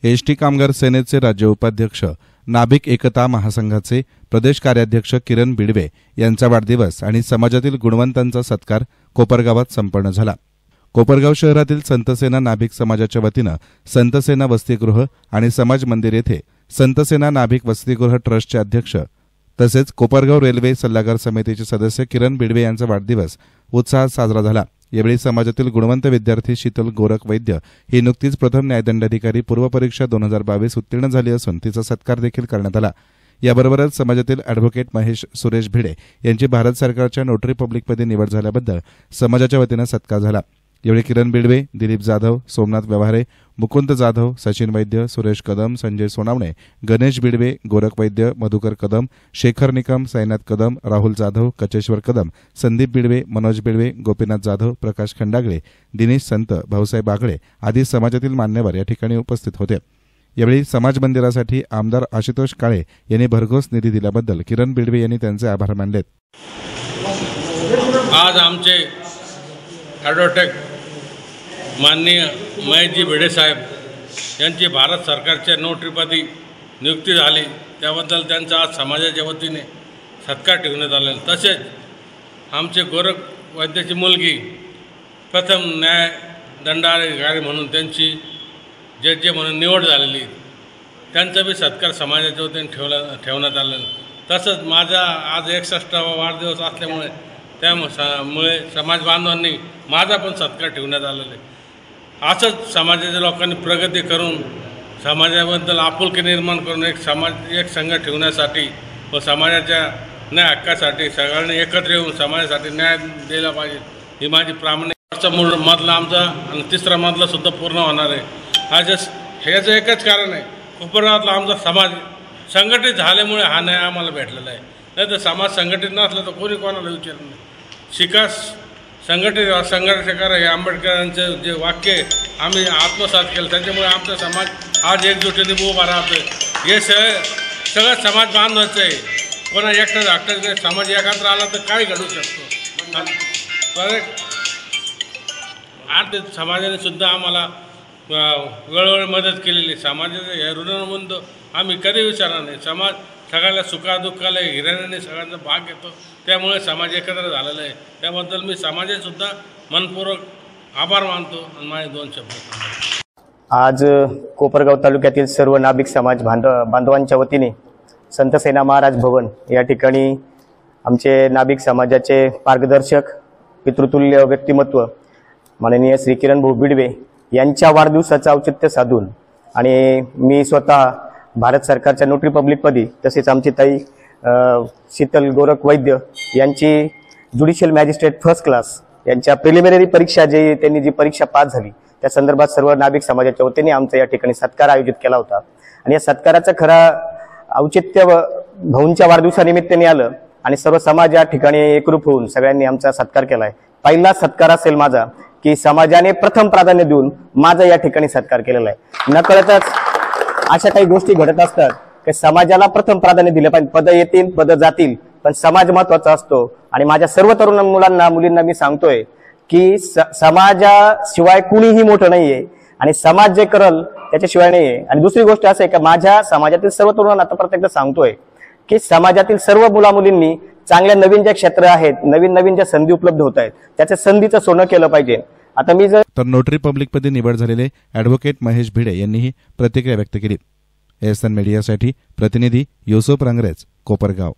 ST कामगार सेनेचे राज्य उपाध्यक्ष, नाभिक एकता महासंघाचे प्रदेश कार्याध्यक्ष किरण बिडवे यांचा वाढदिवस आणि समाजातील गुणवंतांचा सत्कार कोपरगावात संपन्न झाला। कोपरगाव शहरातील संतसेना नाभिक समाजाच्या वतीनं संतसेना वसतिगृह आणि समाज मंदिर येथे संतसेना नाभिक वसतिगृह ट्रस्टचे अध्यक्ष तसेच कोपरगाव रेल्वे सल्लागार समितीचे सदस्य किरण बिडवे यांचा वाढदिवस उत्साहात साजरा झाला। यावेळी समाजातील गुणवंत विद्यार्थी शीतल गोरख वैद्य ही नुकतीच प्रथम न्यायदंडाधिकारी पूर्व परीक्षा 2022 उत्तीर्ण झाली असून तिचा सत्कार देखील करण्यात आला। याबरोबरच समाजातील अॅडव्होकेट महेश सुरेश भिडे यांची भारत सरकारच्या नोटरी पब्लिकपदी निवड झाल्याबद्दल समाजाच्या वतीनं सत्कार झाला। यावेळी किरण बिडवे, दिलीप जाधव, सोमनाथ व्यवहारे, मुकुंद जाधव, सचिन वैद्य, सुरेश कदम, संजय सोनावणे, गणेश बिडवे, गोरख वैद्य, मधुकर कदम, शेखर निकम, साईनाथ कदम, राहुल जाधव, कचेश्वर कदम, संदीप बिडवे, मनोज बिडवे, गोपीनाथ जाधव, प्रकाश खंडागळे, दिनेश संत, भाऊसाहेब बागळे आदी समाजातील मान्यवर या ठिकाणी उपस्थित होते। यावेळी समाज मंदिरासाठी आमदार आशुतोष काळे यांनी भरघोस निधी दिल्याबद्दल किरण बिडवे यांनी त्यांचे आभार मानले। आज आमचे ॲडव्होकेट माननीय महेशजी भिडे साहेब यांची भारत सरकारच्या नोटरीपदी नियुक्ती झाली, त्याबद्दल त्यांचा आज समाजाच्या वतीने सत्कार ठेवण्यात आलेला। तसेच आमचे गोरख वैद्याची मुलगी प्रथम न्यायदंडाधिकारी म्हणून त्यांची जज म्हणून निवड झालेली, त्यांचा बी सत्कार समाजाच्या वतीने ठेवण्यात आलेला। तसंच माझा आज 61वा वाढदिवस असल्यामुळे त्यामुळे समाज बांधवांनी माझा पण सत्कार ठेवण्यात आलेला आहे। असंच समाजाच्या लोकांनी प्रगती करून समाजाबद्दल आपुलकी निर्माण करून एक संघ ठेवण्यासाठी व समाजाच्या न्याय हक्कासाठी सगळ्यांनी एकत्र येऊन समाजासाठी न्याय दिला पाहिजे ही माझी प्रामाणिक मधला आमचा आणि तिसरा मधला सुद्धा पूर्ण होणार आहे। आज ह्याचं एकच कारण आहे, कोपरगावातला आमचा समाज संघटित झाल्यामुळे हा न्याय आम्हाला भेटलेला आहे। नाही तर समाज संघटित नसला तर कोणी कोणाला विचारत नाही। शिकास संघटित संघर्षकार हे आंबेडकरांचं जे वाक्य आम्ही आत्मसात केलं, त्याच्यामुळे आमचा समाज आज एकजुटीने उभा राहतो। हे सगळं समाज बांधवायचं आहे, कोणा एकटा धाकटा समाज एकत्र आला तर काय घडू शकतो। आज समाजाने सुद्धा आम्हाला वेळोवेळी मदत केलेली, समाजाचं हे ऋणमंद आम्ही कधी विचारणार नाही। समाज सगळ्याला सुखादुःखाला हिऱ्याने सगळ्यांचा भाग घेतो, त्यामुळे समाज एकत्र झालेला आहे। त्याबद्दल मी समाजासुद्धा मनपूर्वक आभार मानतो आणि माझे 2 शब्द। आज कोपरगाव तालुक्यातील सर्व नाभिक समाज बांधवांच्या वतीने संतसेना महाराज भवन या ठिकाणी आमचे नाभिक समाजाचे मार्गदर्शक, पितृतुल्य व्यक्तिमत्व माननीय श्री किरण भाऊ बिडवे यांच्या वाढदिवसाचं औचित्य साधून आणि मी स्वतः भारत सरकारच्या नोटरी पब्लिकपदी तसेच आमची ताई शीतल गोरख वैद्य यांची ज्युडिशियल मॅजिस्ट्रेट फर्स्ट क्लास यांच्या प्रिलिमिनरी परीक्षा त्यांनी जी परीक्षा पास झाली त्या संदर्भात सर्व नाभिक समाजाच्या वतीने आमचा या ठिकाणी सत्कार आयोजित केला होता। आणि या सत्काराचं खरा औचित्य भाऊंच्या वाढदिवसानिमित्ताने आलं आणि सर्व समाज या ठिकाणी एकरूप होऊन सगळ्यांनी आमचा सत्कार केला आहे। पहिला सत्कार असेल माझा की समाजाने प्रथम प्राधान्य देऊन माझा या ठिकाणी सत्कार केलेला आहे। नकळतच अशा काही गोष्टी घडत असतात की समाजाला प्रथम प्राधान्य दिले पाहिजे। पद येतील, पद जातील, पण समाज महत्वाचा असतो। आणि माझ्या सर्व तरुण मुलींना मी सांगतोय की समाजाशिवाय कुणीही मोठं नाहीये आणि समाज जे करल त्याच्याशिवाय नाहीये। आणि दुसरी गोष्ट असं आहे की माझ्या समाजातील सर्व तरुणांना आता प्रत्येकदा सांगतोय की समाजातील सर्व मुलामुलींनी चांगल्या नवीन ज्या क्षेत्र आहेत, नवीन ज्या संधी उपलब्ध होत आहेत, त्याच्या संधीचं सोनं केलं पाहिजे। आता मी तर नोटरी पब्लिकपदी निवड झालेले ॲडव्होकेट महेश भिडे यांनीही प्रतिक्रिया व्यक्त केली। एएसएन मीडियासाठी प्रतिनिधी युसुफ रंगरेज, कोपरगाव।